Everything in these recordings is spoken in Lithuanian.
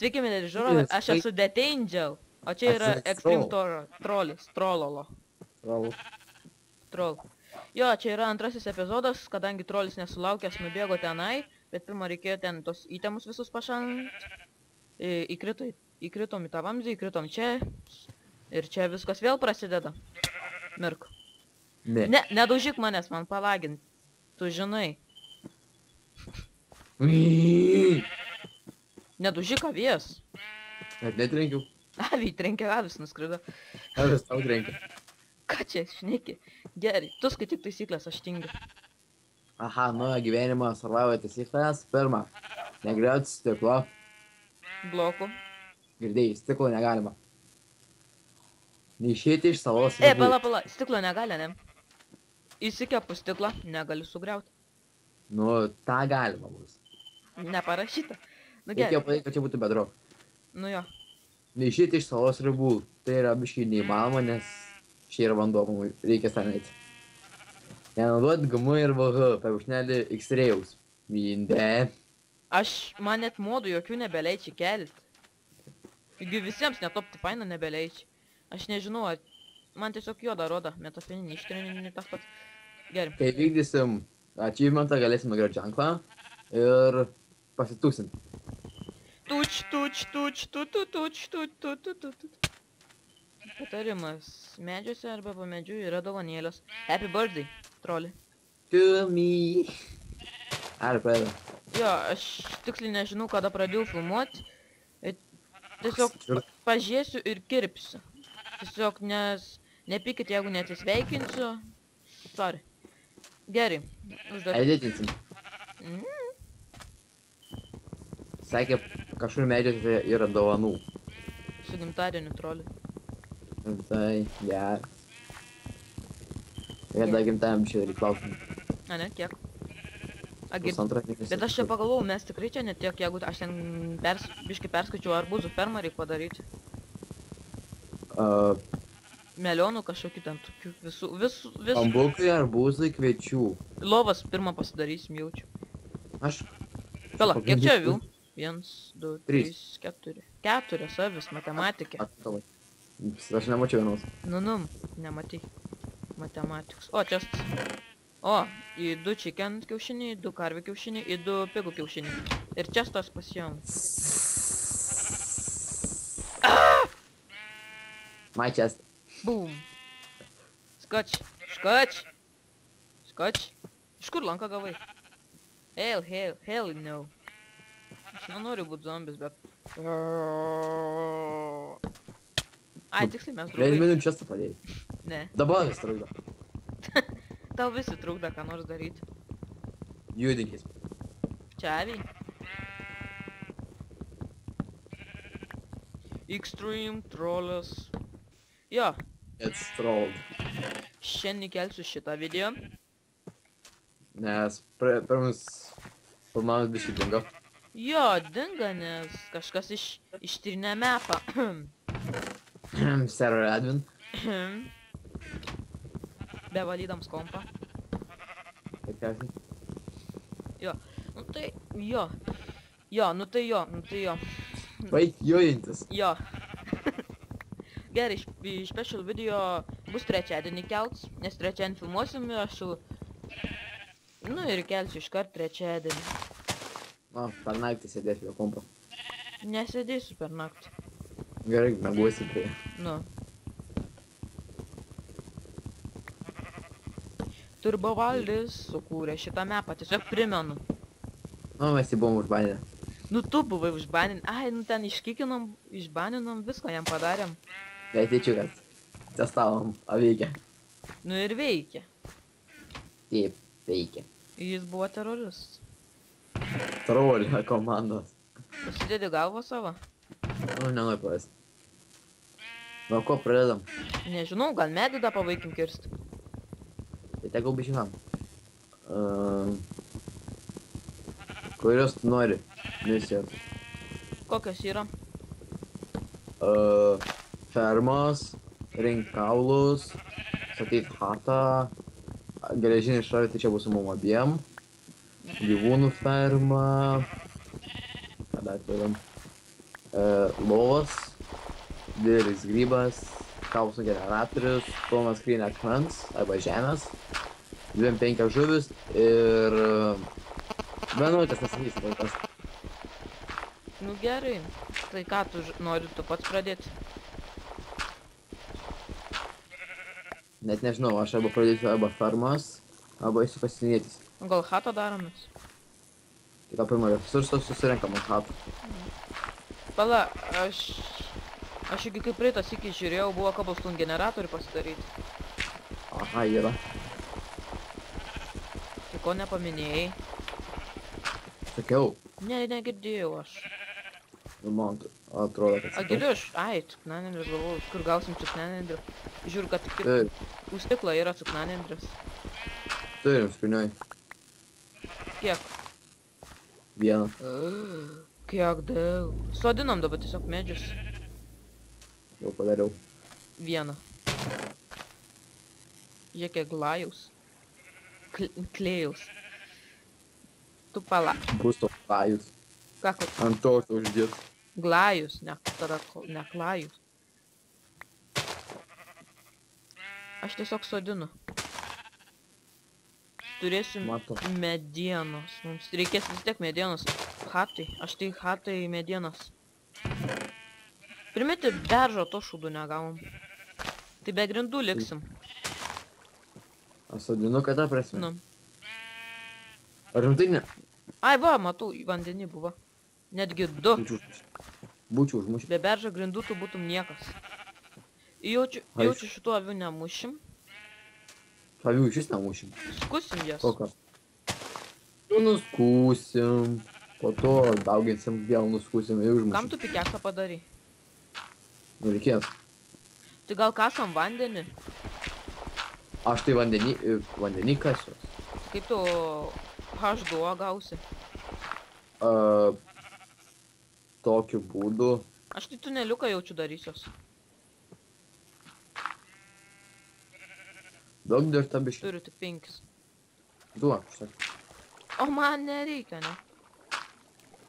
Sveiki, mėlyje žiūrovai, aš esu Death Angel, o čia yra Extreme Trollis, Trollolo. Troll. Jo, čia yra antrasis epizodas, kadangi Trollis nesulaukęs nubėgo tenai, bet pirmą reikėjo ten tos įtemus visus pašalint. Įkritom į tą vamzdį, įkritom čia, ir čia viskas vėl prasideda. Mirk. Ne, nedaužyk manęs, man palagint. Tu žinai. Nedaužyk avies. Net netrenkiu. Avį trenkė, avis nuskrido. Avis tau trenkia. Ką čia šneki? Gerai, tu skaityk taisyklės, aš tingiu. Aha, naujo gyvenimo survival taisyklės. Pirma, negriauti stiklo. Blokų. Girdėjai, stiklo negalima. Neišėti iš salos ribų. Pala, stiklo negali, ne? Įsikepu stiklą, negali sugriauti. Nu, tą galima bus. Neparašyta. Nu, reikėjo padaryti, kad čia būtų bedro. Nu jo. Neišėti iš salos ribų. Tai yra biškai neįmanoma, nes čia yra vanduo, reikia ten eiti. Nenaudoti GM ir VH, paviršnelį X-rayaus. Vinde. Man net modų jokių nebeleidžia kelti. Taigi visiems netopti faina nebeleidžia. Aš nežinau, man tiesiog juoda rodo, metafininį ištrinį tas pats. Gerai. Kai vykdysim achievementą, galėsim nugrauti ženklą ir pasitūsinti. Patarimas. Medžiuose arba po medžių yra dovanėlės. Happy birthday, troli. To me. Ar pradeda? Jo, aš tiksliai nežinau, kada pradėjau filmuoti. Tiesiog pažiūrėsiu ir kirpsiu. Tiesiog nepykit, jeigu neatsisveikinsiu. Sorry. Gerai. Editinsim. Sakė, kažkur medžiuose yra dovanų. Su gimtadieniu, troli. Tai, geras. Kada gimtajam čia reiklausim. A ne, kiek? Bet aš čia pagalvojau, mes tikrai čia netiek, jeigu aš ten biškai perskaičiau arbūzų fermą reik padaryti. Melionų kažkokį ten tokių visų. Bambukai, arbūzai, kviečių. Lovas pirmą pasidarysim, jaučiu. Aš. Pala, kiek čia avių? 1, 2, 3, 4. 4 avis, matematikė. Aš nemačiau vienos. Nu, nematai. Matematiks. O, čia. O, į 2 chicken kiaušinį, į 2 karvių kiaušinį, į 2 pigų kiaušinį. Ir čia stos pasijom. My chest. Boom. Skoč. Skoč. Skoč. Iš kur lanką gavai? Hell no. Aš nenoriu būt zombis, bet... Ai, tiksliai mes draugai. 5 minučių čestą padėjai. Ne. Dabar vis trukdo. Tau visi trukdo ką nors daryti. Judinkis. Čia aviai. Extreme Trollas. Jo. It's trolled. Šiandien kelsiu šitą video. Nes pirmus filmavimas biškai dingo. Jo, dingo, nes kažkas ištrinė mapą. Server admin. Bevalydams kompą. Tikriausiai. Jo, nu tai jo. Jo, nu tai jo. Baik jojintis. Jo. Gerai, special video bus trečiadienį kelts, nes trečiadienį filmuosim ir aš jau... Nu ir kelsiu iškart trečiadienį. O, per naktį sėdėsiu jo kompą. Nesėdėsiu per naktį. Gerai, mėguosi prie. Nu. Turbovaldis sukūrė šitą mapą, tiesiog primenu. Nu, mes jį buvom užbaninę. Nu, tu buvai užbaninę. Ai, nu ten iškikinom, išbaninom, viską jam padarėm. Bet tyčiu, kad testavom, o veikia. Nu ir veikia. Taip, veikia. Jis buvo teroristas. Trolio komandos. Pasidėdi galvą savo? Nu, nenori pavesti. Nuo ko pradedam? Nežinau, gal medį dar pavaikim kirsti. Tai tegul bišinam. Kurios tu nori misijos? Kokios yra? Fermos, rink kaulus, statyti hatą, geležinį šarį, tai čia bus su mum abiem. Gyvūnų ferma. Ką dar turim? Lovas, didelis grybas, kausų generatorius, pilnas skrynia akmens arba žemės, 25 žuvis ir 11 nesakysiu kol kas. Nu gerai. Tai ką tu nori tu pats pradėti? Net nežinau, aš arba pradėsiu arba farmas, arba eisiu pasinėtis. Gal hatą daromės? Tai gal pirmą resursus susirenkam ant hatų. Pala, aš iki kaip praeitas iki žiūrėjau, buvo cobblestone generatorių pasidaryti. Aha, yra. Tai ko nepaminėjai? Sakiau, Ne, negirdėjau aš. nu man atrodo, kad A, sakiau. girdėjau aš, ai, cuknanendrės galvoju, iš kur gausim cuknanendrę. Žiūriu, kad tik Taip, už stiklo yra cuknanendrės. turim skrinioj. Kiek? Vieną. Kiek daug. Sodinom dabar tiesiog medžius. Jau padariau. Vieną. Žiūrėk, kiek glajaus. Klėjaus. Tu pala. Bus to klajus. Ką, ko- Ant to uždėt. glajus, ne, tada ne klajus. Aš tiesiog sodinu. Turėsim Matau. medienos. Mums reikės vis tiek medienos. Hatai. Aš tai hatai medienos. Primeti beržo to šūdų negavom. Tai be grindų liksim. Aš sodinu, kad tą prasme. Nu. Ar rimtai ne? Ai, va, matau, į vandenį buvo. Netgi du. Būčiau užmušęs. Be beržo grindų tu būtum niekas. Jaučiu šituo aviu nemušim. Avių iš vis nemušim. Skusim jas. O ką? Nu, nuskūsim. Po to dauginsim, vėl nuskūsim ir užmušim. Kam tu pikeksą padarai? Nu, reikės. Tai gal kasam vandenį? Aš tai vandenį kasiu. Kaip tu H2O gausi? Tokiu būdu. Aš tai tuneliuką jaučiu darysios. Daug dirta biškį. Turiu tik 5. Duok, štai. O man nereikia, ne?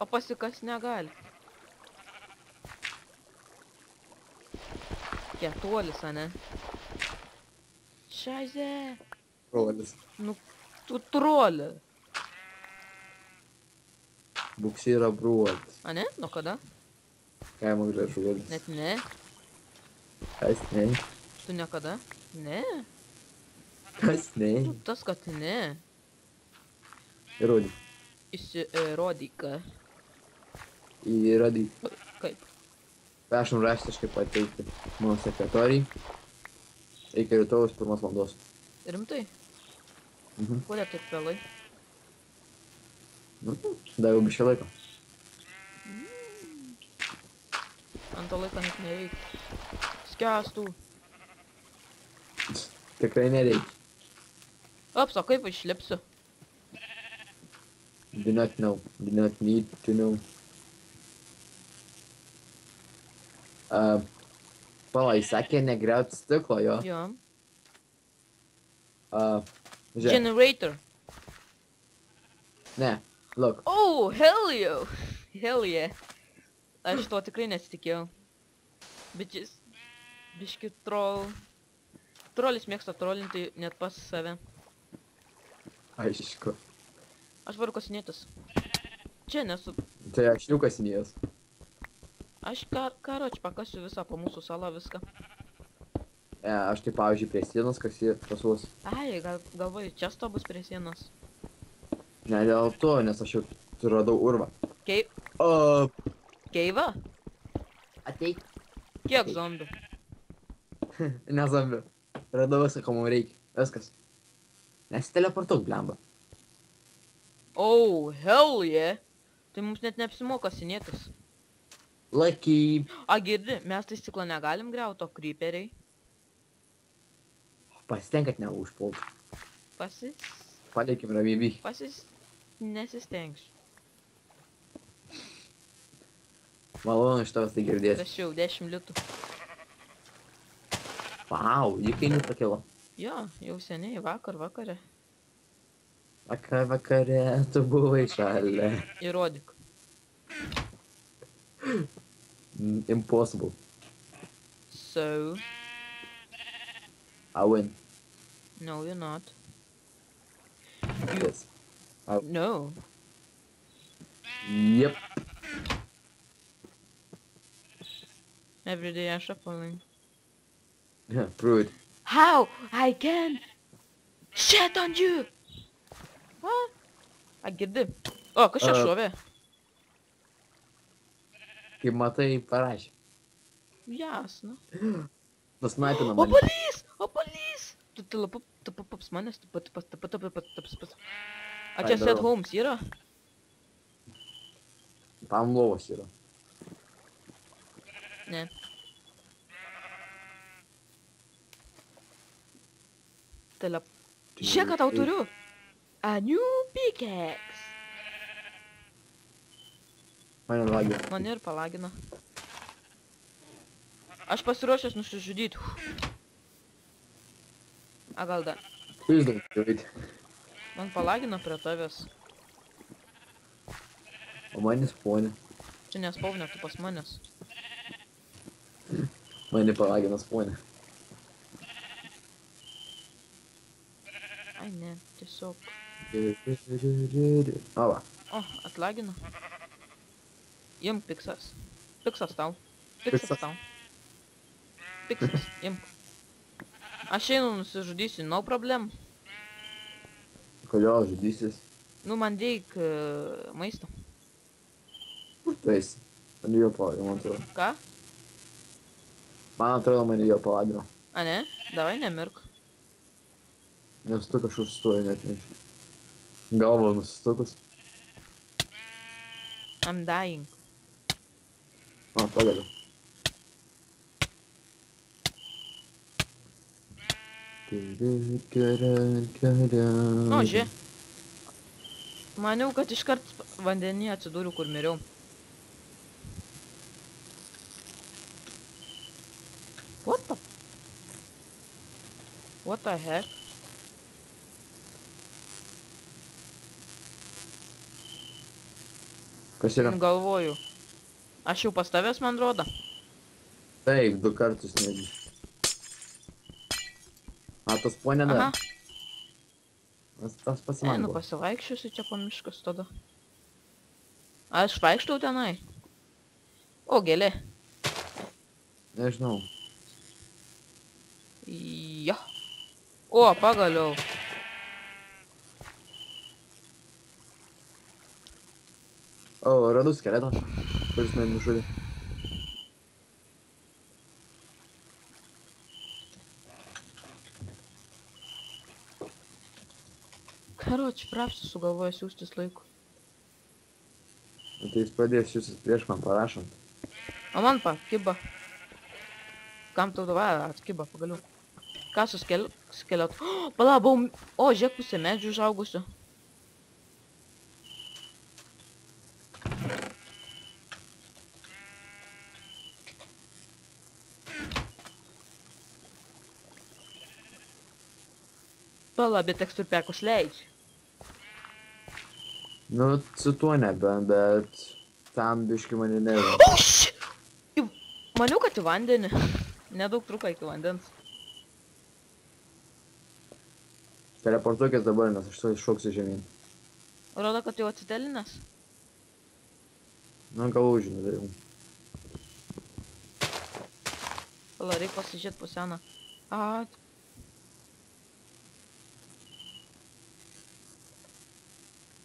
O pasikas negali. Kietuolis, ane? Šaizė. Rolis. Nu, tu trolė. Buksy yra bruolis. Ane? Nuo kada? Kaimo gražuolis. Net ne. Kas ne? Tu niekada? Ne. Kas ne? Nu, tas, kad ne. Įrodyk. Įsirodyk. Įrodyk. Kaip? Prašom raštiškai pateikti mano sekretoriai. Reikia rytojus 1 valandos. Rimtai? Mhm. Kodėl taip vėlai? Nu, daviau biškį laiko. Ant to laiko net nereikia. Skęstų. Tikrai nereikia. Ops, o kaip išlipsiu? Do not know. Do not need to know. Pala, jis sakė negriaut stiklo, jo. Jo. Žiūrėk. Generator. Ne, look. Oh, hell yeah. Hell yeah. Aš to tikrai nesitikėjau. Bet jis... Biški troll. Trolis mėgsta trollinti net pas save. Aišku. Aš varu kasinėtis. Čia nesu... Tai aš jau kasinėjęs. Aš karoč pakasiu visą po mūsų salą viską. Aš tai pavyzdžiui prie sienos kasį pasuos. Ai, galvoju, čia sto bus prie sienos. Ne dėl to, nes aš jau suradau urvą. Keiva? Ateik. Kiek zombių? Ne zombių. Radau viską, ko mums reikia. Viskas. Nesiteleportuok, blemba. Oh, hell yeah. Tai mums net neapsimoka kasinėtis. Lucky. A, girdi, mes tai stiklą negalim griauti, o creeperiai. Pasitenk, kad neužpult. Paleikim ramybį. Nesistengsiu. Malonu iš tavęs tai girdėti. Prašiau, 10 litų. Vau, jį kainų pakilo. Jo, jau seniai, vakare. Vakare tu buvai šalia. Įrodyk. Impossible. So, I win. no, you're not. Yes. No. Yep. Every day I'm shuffling. Prove it. How? I can shit on you! What? I girdi. O, kas čia Uh, šovė? Kaip matai, parašė. Jasna. Pasnaipino mane. Obuolys! Obuolys! Tu lapaps manęs, tu pat. A čia Ai, set darau. homes yra? Tam lovos yra. Ne. Telep. Žiūrėk, ką tau turiu. A new pickaxe. Mane lagė. Man ir palagina. Aš pasiruošęs nusižudyti. A gal dar. Please don't do it. Man palagina prie tavęs. O mane spawnė. Čia nespaunė, tu pas manęs. Mane palagino spawnė. Ai ne, tiesiog. O va. O, atlagino. Imk piksas. Piksas tau. Piksas. Piksas tau. Piksas, imk. Aš einu nusižudysiu, no problem. Kodėl žudysis? Nu, man reik maisto. Kur tu esi? Mane jo palagino, man atrodo. Ką? Man atrodo, mane jo palagino. A ne? Davai nemirk. Nes tu kažkur stoji net nežinau. Galva nusistukus. I'm dying. O, pagaliau. Nu, žiūrėk. Maniau, kad iškart vandenį atsidūriu, kur miriau. What the heck? Kas yra? Galvoju. Aš jau pas tavęs, man rodo. Taip, 2 kartus netgi. A, tas ponė Aha. dar. Tas pats Ne, man nu buvo. pasivaikščiosiu čia po miškas tada. Aš vaikštau tenai. O, gėlė. Nežinau. Jo. O, pagaliau. O, radu skeletą, kuris mane nužudė. Karoči, prapsiu sugalvoju siūstis laiku. Nu, tai jis pradės jūs prieš man parašant. O man pakiba. Kam tau davai atkiba pagaliau? Ką su skeletu? O, pala, buvau... O, žiūrėk, pusė medžių užaugusių. Pala, bet teksturpekus leidžia. Nu, su tuo nebent, bet ten biški mane nežinau. O, shit! Maniau, kad į vandenį. Nedaug truko iki vandens. Teleportuokės dabar, nes aš to iššoksiu žemyn. Rodo, kad jau atsitelinęs. Nu, gal užinu dariau. Pala, reik pasižiūrėt po seną.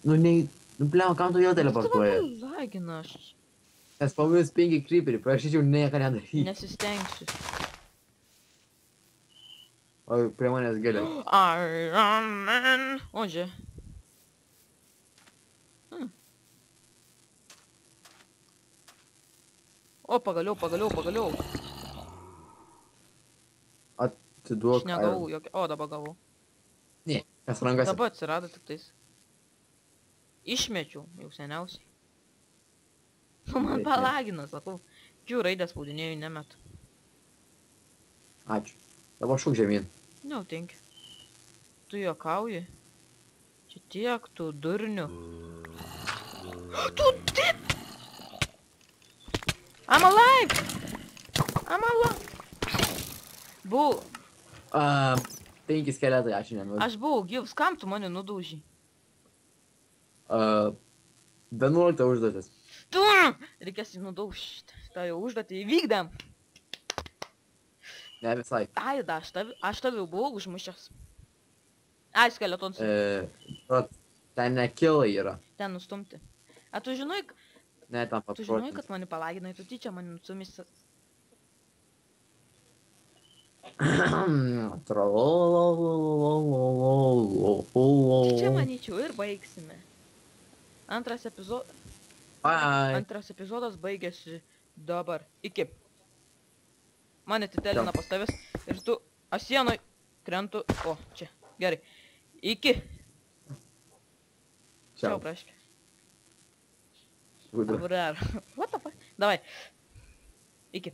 Nu, nei... Nu, blem, kam tu vėl teleportuoja? Lagina aš. Nes pavojus 5 creeperį, prašyčiau nieko nedaryti. Nesistengsiu. O, prie manęs gėlė. Iron Man. O, žiūrėk. O, pagaliau. Atiduok. Aš negavau jokio. O, dabar gavau. Ne, kas rankose. Dabar atsirado tik tais. Išmečiau, jau seniausiai. Nu, man palagina, sakau. Q raidę spaudinėjau, nemetu. Ačiū. Dabar šūk žemyn. No, thank you. Tu juokauji? Čia tiek tų durnių. Tu taip! I'm alive! I'm alive! Buvau, 5 skeletai, ačiū nenuoju. aš buvau gyvas, kam tu mane nudaužy? 11 užduotis. Tu! Reikės jį nudaužti. Ta jau užduotį įvykdėm. Ne visai. Ai, da, aš tave jau buvau užmušęs. Ai, skeletons. Ten nekilai yra. Ten nustumti. A tu žinai, Ne, tam tu žinai, paprotinti. kad mane palaginai, tu tyčia mane nusumis. Čia manyčiau ir baigsime. Antras epizodas baigėsi dabar. Iki. Mane titelina pas tavęs ir tu asienoj krentu. O, čia. Gerai. Iki. Čia Čiau. praškai. Gudru. What the fuck? Давай. Iki.